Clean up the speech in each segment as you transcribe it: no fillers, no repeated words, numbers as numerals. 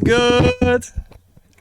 What's good?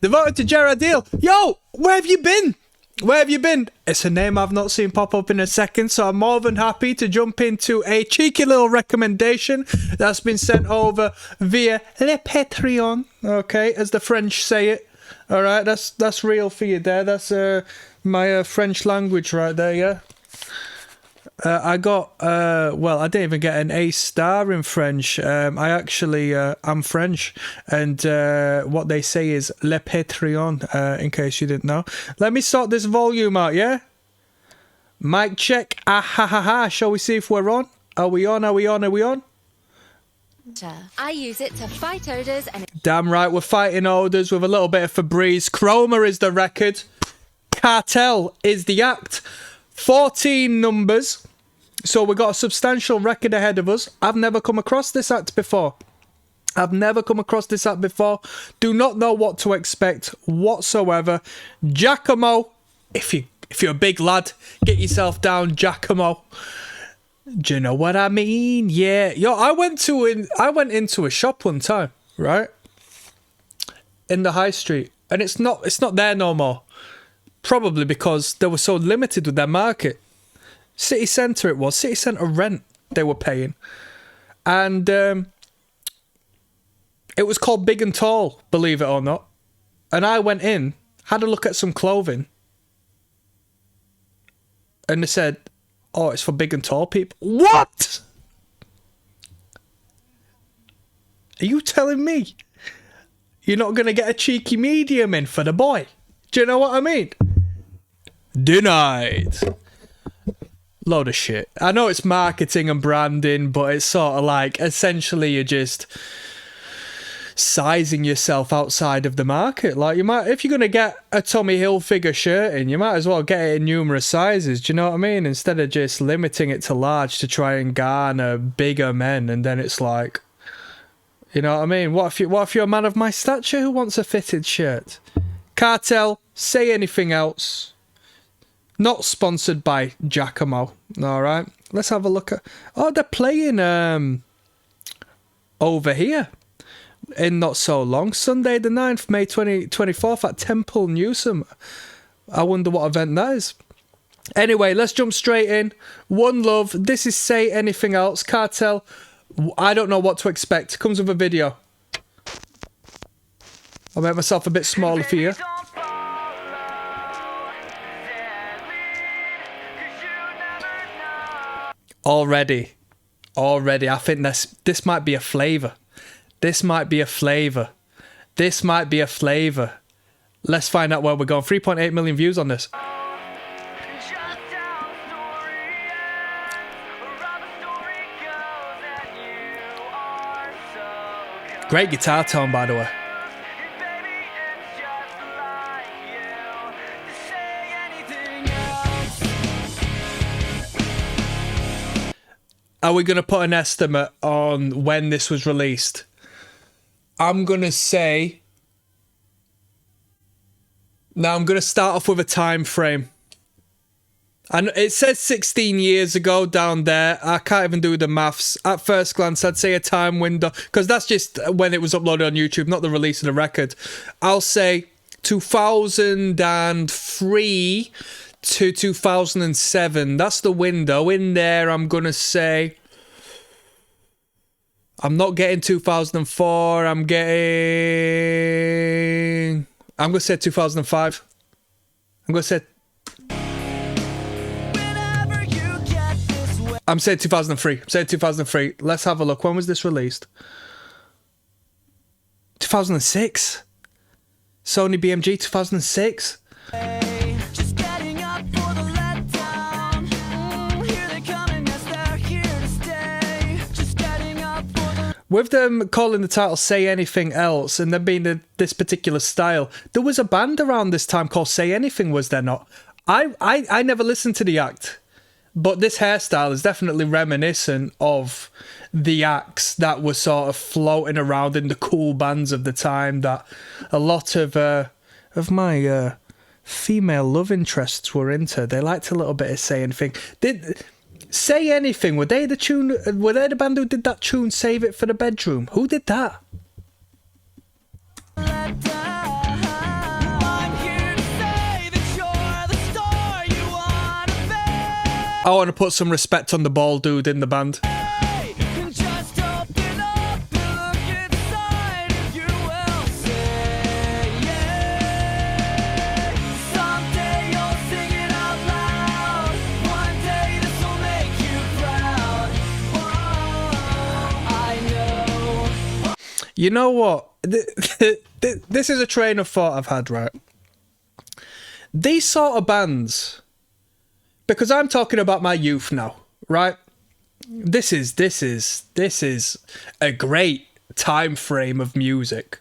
Devoted to Gerardil. Yo, where have you been? Where have you been? It's a name I've not seen pop up in a second, so I'm more than happy to jump into a cheeky little recommendation that's been sent over via Le Patreon, okay, as the French say it. All right, that's real for you there. That's my French language right there, yeah. I got, well, I didn't even get an A star in French. I actually, I'm French. And what they say is Le Patreon, in case you didn't know. Let me sort this volume out, yeah? Mic check. Ah, ha, ha, ha. Shall we see if we're on? Are we on? Are we on? Are we on? I use it to fight odors and... Damn right, we're fighting odors with a little bit of Febreze. Chroma is the record. Cartel is the act. 14 numbers. So we got a substantial record ahead of us. I've never come across this act before. Do not know what to expect whatsoever. Giacomo, if you're a big lad, get yourself down, Giacomo. Do you know what I mean? Yeah. Yo, I went into a shop one time, right? In the high street, and it's not there no more. Probably because they were so limited with their market. City centre it was. City centre rent they were paying. And it was called Big and Tall, believe it or not. And I went in, had a look at some clothing. And they said, oh, it's for big and tall people. What? Are you telling me you're not going to get a cheeky medium in for the boy? Do you know what I mean? Denied. Load of shit. I know it's marketing and branding, but it's sort of like, essentially you're just sizing yourself outside of the market. Like, you might, if you're going to get a Tommy Hilfiger shirt in, you might as well get it in numerous sizes. Do you know what I mean? Instead of just limiting it to large to try and garner bigger men, and then it's like, you know what I mean? What if you're a man of my stature who wants a fitted shirt? Cartel, say anything else. Not sponsored by Giacomo. All right, let's have a look at. Oh, they're playing over here in not so long. Sunday the 9th, May 2024 at Temple Newsome. I wonder what event that is. Anyway, let's jump straight in. One Love. This is Say Anything Else. Cartel. I don't know what to expect. Comes with a video. I'll make myself a bit smaller for you. Already, I think this might be a flavour. This might be a flavour. Let's find out where we're going. 3.8 million views on this. Great guitar tone, by the way. Are we going to put an estimate on when this was released? I'm going to say... Now, I'm going to start off with a time frame. And it says 16 years ago down there. I can't even do the maths. At first glance, I'd say a time window. Because that's just when it was uploaded on YouTube, not the release of the record. I'll say 2003... to 2007. That's the window. In there, I'm going to say... I'm not getting 2004. I'm going to say 2005. I'm going to say... I'm saying 2003. I'm saying 2003. Let's have a look. When was this released? 2006? Sony BMG 2006? With them calling the title Say Anything Else and there being this particular style, there was a band around this time called Say Anything, was there not? I never listened to the act, but this hairstyle is definitely reminiscent of the acts that were sort of floating around in the cool bands of the time that a lot of my female love interests were into. They liked a little bit of Say Anything. Say Anything, were they the band who did that tune Save It for the Bedroom? Who did that? I want to put some respect on the bald dude in the band. You know what? This is a train of thought I've had, right? These sort of bands, because I'm talking about my youth now, right? This is a great time frame of music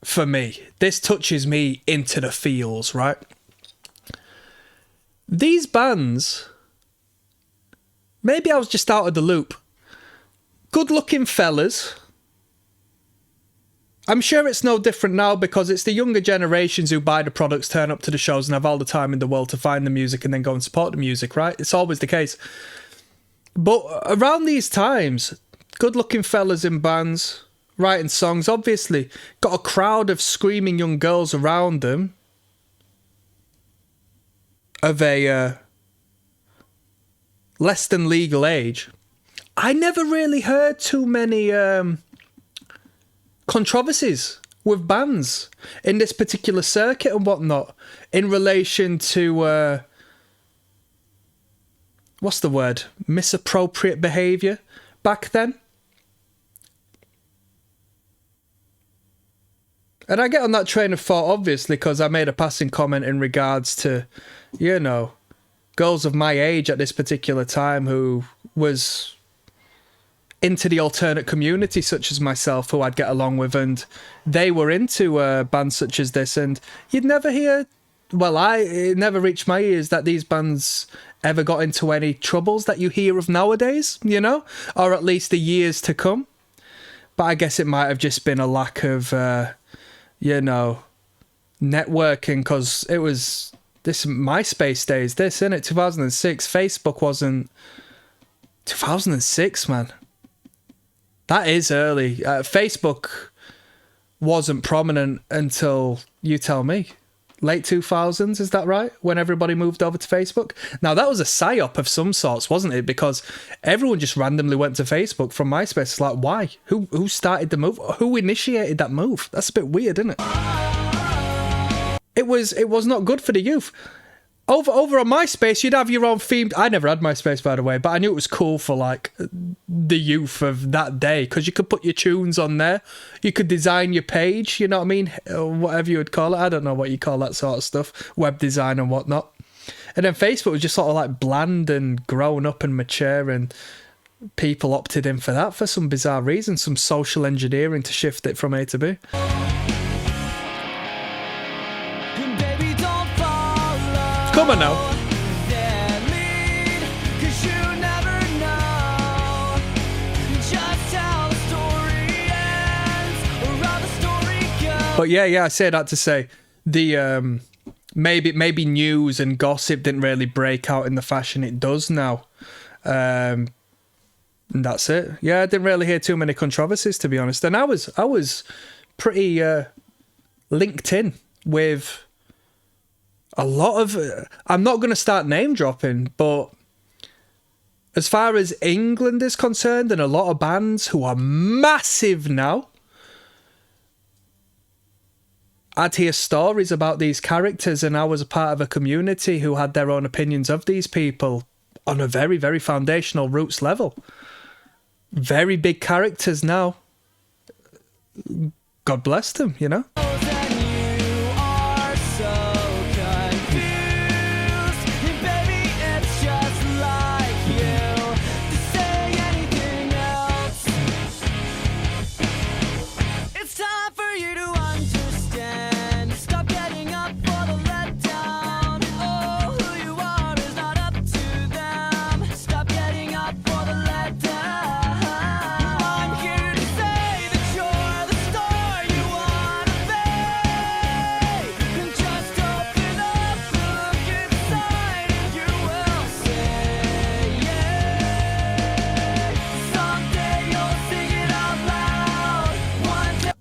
for me. This touches me into the feels, right? These bands, maybe I was just out of the loop. Good-looking fellas. I'm sure it's no different now because it's the younger generations who buy the products, turn up to the shows and have all the time in the world to find the music and then go and support the music, right? It's always the case. But around these times, good-looking fellas in bands, writing songs, obviously got a crowd of screaming young girls around them of a less than legal age. I never really heard too many controversies with bands in this particular circuit and whatnot in relation to what's the word? Misappropriate behaviour back then. And I get on that train of thought, obviously, because I made a passing comment in regards to, you know, girls of my age at this particular time who was into the alternate community, such as myself, who I'd get along with, and they were into bands such as this, and you'd never hear, well, it never reached my ears that these bands ever got into any troubles that you hear of nowadays, you know, or at least the years to come. But I guess it might have just been a lack of, you know, networking, because it was this MySpace days, this, innit? 2006, Facebook wasn't... 2006, man. That is early. Facebook wasn't prominent until, you tell me, late 2000s, is that right? When everybody moved over to Facebook? Now, that was a psyop of some sorts, wasn't it? Because everyone just randomly went to Facebook from MySpace. It's like, why? Who started the move? Who initiated that move? That's a bit weird, isn't it? It was not good for the youth. Over on MySpace, you'd have your own theme. I never had MySpace, by the way, but I knew it was cool for, like, the youth of that day, because you could put your tunes on there. You could design your page, you know what I mean? Or whatever you would call it. I don't know what you call that sort of stuff. Web design and whatnot. And then Facebook was just sort of, like, bland and grown up and mature, and people opted in for that for some bizarre reason. Some social engineering to shift it from A to B. Come on now. But yeah, I say that to say the maybe news and gossip didn't really break out in the fashion it does now. And that's it. Yeah, I didn't really hear too many controversies, to be honest. And I was pretty linked in with a lot of... I'm not going to start name dropping, but as far as England is concerned, and a lot of bands who are massive now, I'd hear stories about these characters, and I was a part of a community who had their own opinions of these people on a very, very foundational roots level. Very big characters now. God bless them, you know?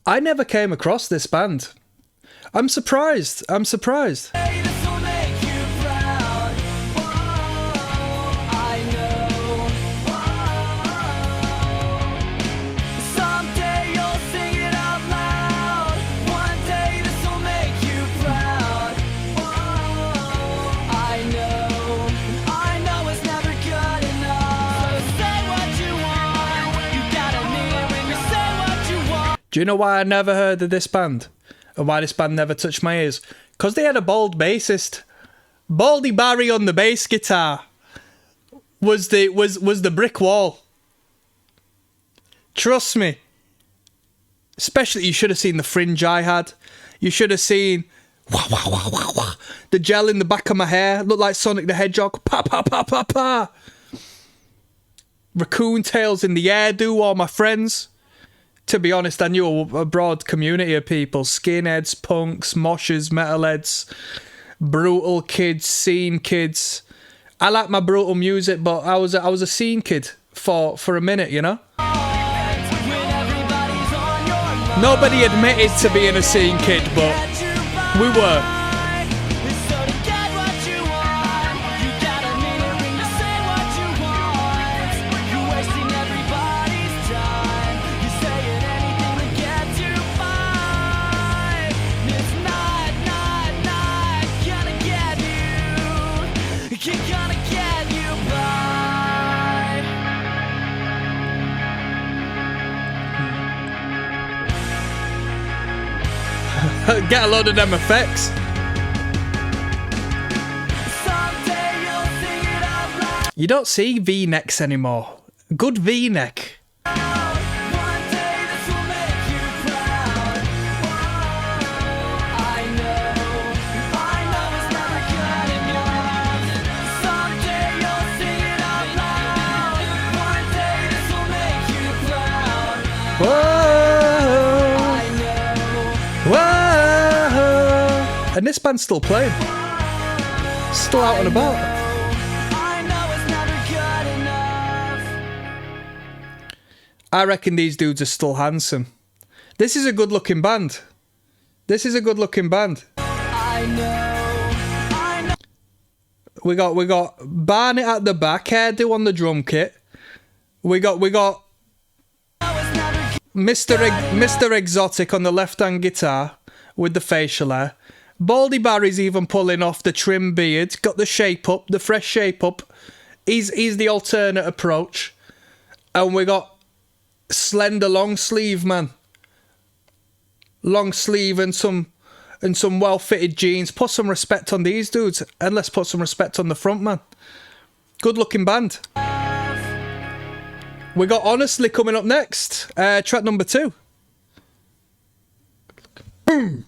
I never came across this band. I'm surprised. Do you know why I never heard of this band? And why this band never touched my ears? Because they had a bald bassist. Baldy Barry on the bass guitar was the brick wall. Trust me. Especially, you should have seen the fringe I had. You should have seen the gel in the back of my hair. Looked like Sonic the Hedgehog. Pa pa pa pa pa. Raccoon tails in the hairdo, all my friends. To be honest, I knew a broad community of people. Skinheads, punks, moshers, metalheads, brutal kids, scene kids. I like my brutal music, but I was a scene kid for a minute, you know? Nobody admitted to being a scene kid, but we were. Get a load of them effects. You don't see V-necks anymore. Good V-neck. And this band's still playing. Still out and about. I reckon these dudes are still handsome. This is a good looking band. This is a good looking band. We got Barnett at the back, hairdo on the drum kit. We got Mr. Exotic on the left hand guitar with the facial hair. Baldy Barry's even pulling off the trim beard. Got the shape up, the fresh shape up. He's the alternate approach. And we got slender long sleeve, man. Long sleeve and some well fitted jeans. Put some respect on these dudes, and let's put some respect on the front man. Good looking band. We got Honestly coming up next. Track number 2. Boom.